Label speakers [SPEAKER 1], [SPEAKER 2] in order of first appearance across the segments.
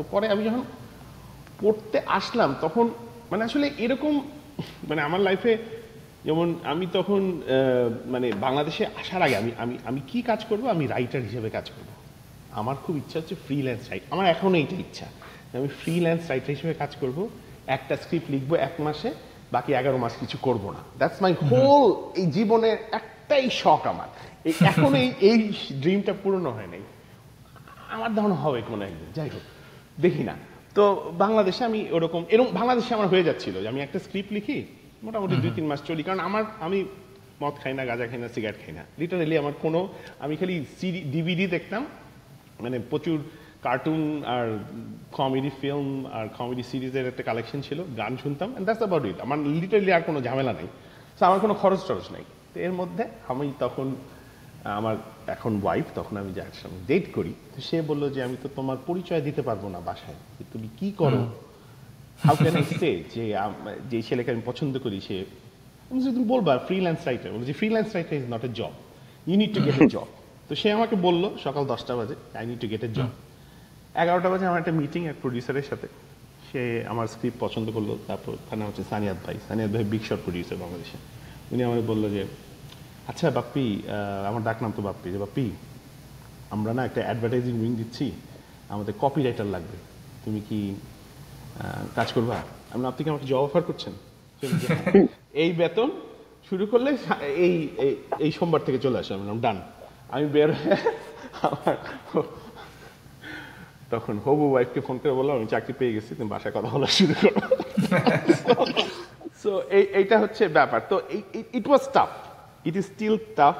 [SPEAKER 1] তো পরে আমি যখন পড়তে আসলাম তখন মানে আসলে এরকম মানে আমার লাইফে যেমন আমি তখন মানে বাংলাদেশে আসার আগে আমি আমি আমি কি কাজ করব, আমি রাইটার হিসেবে কাজ করব। আমার খুব ইচ্ছা হচ্ছে ফ্রিল্যান্স রাইট, আমার এখনও এইটা ইচ্ছা, আমি ফ্রিল্যান্স রাইটার হিসেবে কাজ করব, একটা স্ক্রিপ্ট লিখবো 1 মাসে, বাকি 11 মাস কিছু করব না। দ্যাটস মাই হোল, এই জীবনের একটাই শখ আমার। এখন এই ড্রিমটা পূর্ণ হয় নাই, আমার ধারণা হবে কোনো একদিন, যাই হোক দেখি না। তো বাংলাদেশে আমি এরকম বাংলাদেশে আমার হয়ে যাচ্ছিল যে আমি একটা স্ক্রিপ্ট লিখি, মোটামুটি 2-3 মাস চলি, কারণ আমি মদ খাই না, গাঁজা খাই না, সিগারেট খাই না, লিটারেলি আমার কোনো, আমি খালি ডিভিডি দেখতাম, মানে প্রচুর কার্টুন আর কমেডি ফিল্ম আর কমেডি সিরিজের একটা কালেকশন ছিল, গান শুনতাম, এন্ড দ্যাটস অ্যাবাউট ইট। আমার লিটারেলি আর কোনো ঝামেলা নেই, তো আমার কোনো খরচ টরচ নেই। তো এর মধ্যে আমি তখন আমার এখন ওয়াইফ, তখন আমি যার সঙ্গে ডেট করি, তো সে বললো যে আমি তো তোমার পরিচয় দিতে পারবো না বাসায়, যে তুমি কি করো, হাউ ক্যান আই সে যে ছেলেকে আমি পছন্দ করি সে, তুমি বলবা ফ্রিল্যান্স রাইটার, বলছি freelance writer is not a job, you need to get a job. তো সে আমাকে বললো সকাল 10টা বাজে, I need to get a job. 11টা বাজে আমার একটা মিটিং এক প্রডিউসারের সাথে, সে আমার স্ক্রিপ্ট পছন্দ করলো, তারপর তার হচ্ছে সানিয়াদ ভাই বিগ শট প্রডিউসার বাংলাদেশে। উনি আমাকে বললো যে আচ্ছা বাপ্পি, আমার ডাক নাম তো বাপ্পি, যে বাপ্পি আমরা না একটা অ্যাডভার্টাইজিং উইং দিচ্ছি, আমাদের কপি রাইটার লাগবে, তুমি কি কাজ করবা? আপনি কি আমাকে জব অফার করছেন? এই বেতন শুরু করলে এই এই সোমবার থেকে চলে আসে। আমি ডান। আমি বের হয়ে আমার তখন হবু ওয়াইফকে ফোন করে বললাম আমি চাকরি পেয়ে গেছি, তুমি বাসায় কথা বলা শুরু করো। সো এইটা হচ্ছে ব্যাপার। তো it was tough, it is still tough,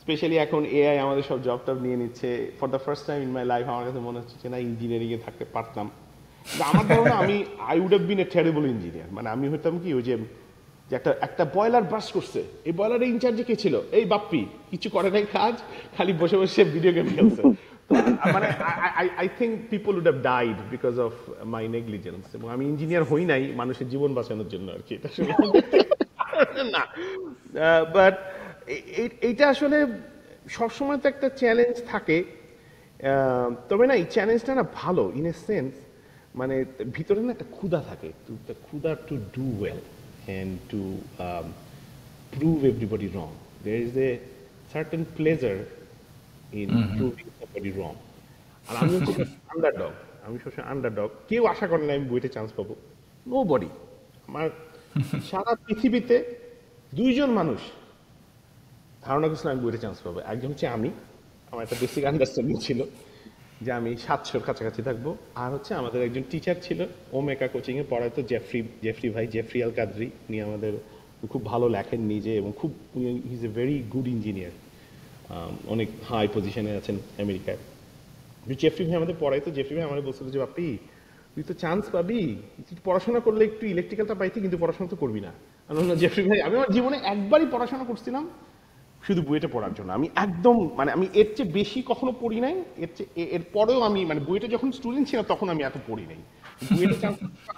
[SPEAKER 1] specially এখন এআই আমাদের সব জব টব নিয়ে নিচ্ছে। For the first time in my life আমার কাছে মনে হচ্ছে যে না, ইঞ্জিনিয়ারিং এ থাকতে পারতাম। আমার ধারণা I would have been a terrible engineer. মানে আমি হইতাম কি, ওই যে একটা বয়লার ব্রাশ করছে, এই বয়লারের ইনচার্জে কে ছিল? এই বাপ্পি, কিছু করে নাই কাজ, খালি বসে বসে ভিডিও গেম খেলছে। মানে I think people would have died because of my negligence. এবং আমি ইঞ্জিনিয়ার হই নাই মানুষের জীবন বাঁচানোর জন্য আর কি, এটা না। বাট এইটা আসলে সবসময় তো একটা চ্যালেঞ্জ থাকে, তবে না এই চ্যালেঞ্জটা না ভালো ইন এ সেন্স, মানে ভিতরে না একটা ক্ষুধা থাকে, ক্ষুধা to do well and to prove everybody wrong. There is a certain pleasure in proving somebody wrong. আর আমি হচ্ছে আন্ডারডগ, আমি সবসময় আন্ডারডগ। কেউ আশা করে না আমি বইতে চান্স পাবো, নোবডি। আমার সারা পৃথিবীতে 2জন মানুষ ধারণা করছিলাম আমি বইতে চান্স পাবো। একজন হচ্ছে আমি, আমার একটা বেসিক আন্ডারস্ট্যান্ডিং ছিল যে আমি 700-র কাছাকাছি থাকবো। আর হচ্ছে আমাদের একজন টিচার ছিল, ওমেকা কোচিং এ পড়াইতো, জেফরি আল কাদরি। উনি আমাদের খুব ভালো লেখেন নিজে, এবং খুব he is a very good engineer, অনেক হাই পজিশনে আছেন আমেরিকায়। জেফরি ভাই আমাদের পড়াইতো। জেফরি ভাই আমাদের বলছিল যে বাপি তুই তো চান্স পাবি, তুই পড়াশোনা করলে একটু ইলেকট্রিক্যালটা পাইতি, কিন্তু পড়াশোনা তো করবি না। আমি জেফরি ভাই, আমি আমার জীবনে একবারই পড়াশোনা করছিলাম শুধু বইটা পড়ার জন্য। আমি একদম মানে আমি এর চেয়ে বেশি কখনো পড়ি নাই, এর পরেও আমি মানে বইটা যখন স্টুডেন্ট ছিলাম তখন আমি এত পড়ি নাই। বইটা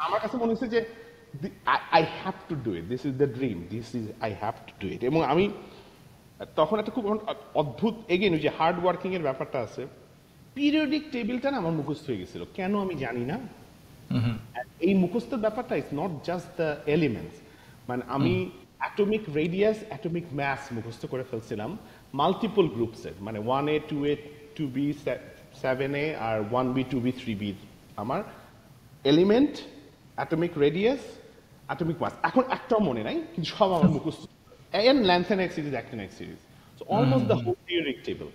[SPEAKER 1] আমার কাছে মনে হচ্ছে যে I have to do it, this is the dream, this is I have to do it. এবং আমি তখন একটা খুব অদ্ভুত, এগেন ওই যে হার্ড ওয়ার্কিং এর ব্যাপারটা আছে, পিরিয়ডিক টেবিলটা না আমার মুখস্থ হয়ে গেছিল, কেন আমি জানি না। এই মুখস্থের ব্যাপারটা is not just the elements, মানে আমি অ্যাটমিক রেডিয়াস, অ্যাটমিক ম্যাস মুখস্থ করে ফেলছিলাম মাল্টিপল গ্রুপসের, মানে 1A 2A 2B 7A আর 1B 2B 3B। আমার element, atomic radius, atomic mass এখন একটাও মনে নাই, কিন্তু সব আমার মুখস্থ। And lanthanide series, actinide series, so almost the whole periodic table.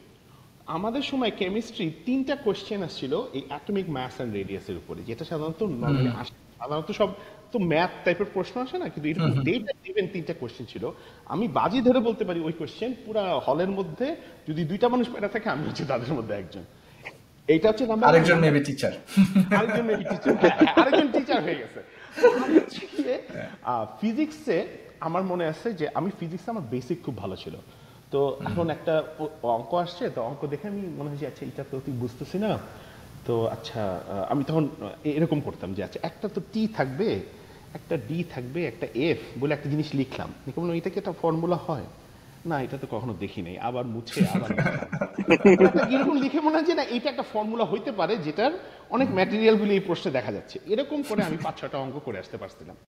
[SPEAKER 1] আমাদের সময় কেমিস্ট্রি 3টা কোয়েশ্চেন আসছিল এই অ্যাটমিক মাস এন্ড রেডিয়াসের উপরে, যেটা সাধারণত নরমালি আসে, সাধারণত সব তো ম্যাথ টাইপের প্রশ্ন আসে না, কিন্তু এরকম ডেটা ড্রিভেন 3টা কোয়েশ্চেন ছিল। আমি বাজি ধরে বলতে পারি ওই কোয়েশ্চেন পুরো হলের মধ্যে যদি 2টা মানুষ পেটা থাকে, আমি হচ্ছে তাদের মধ্যে একজন। এইটা হচ্ছে নাম্বার,
[SPEAKER 2] আরেকজন মেবি টিচার,
[SPEAKER 1] আরেকজন টিচার হয়ে গেছে। ফিজিক্সে আমার মনে আছে যে আমি ফিজিক্সে আমার বেসিক খুব ভালো ছিল। তো এখন একটা অঙ্ক আসছে, তো অঙ্ক দেখে আমি মনে হয় যে আচ্ছা এটা তো তুই বুঝতেছি না, তো আচ্ছা আমি তখন এরকম করতাম যে আচ্ছা একটা তো টি থাকবে, একটা ডি থাকবে, একটা এফ বলে একটা জিনিস লিখলাম, এটা কি একটা ফর্মুলা হয়? না এটা তো কখনো দেখি নাই, আবার মুছে আবার এরকম লিখে মনে হয় যে না এটা একটা ফর্মুলা হইতে পারে যেটার অনেক ম্যাটেরিয়ালগুলি এই প্রশ্নে দেখা যাচ্ছে, এরকম করে আমি 5-6টা অঙ্ক করে আসতে পারছিলাম।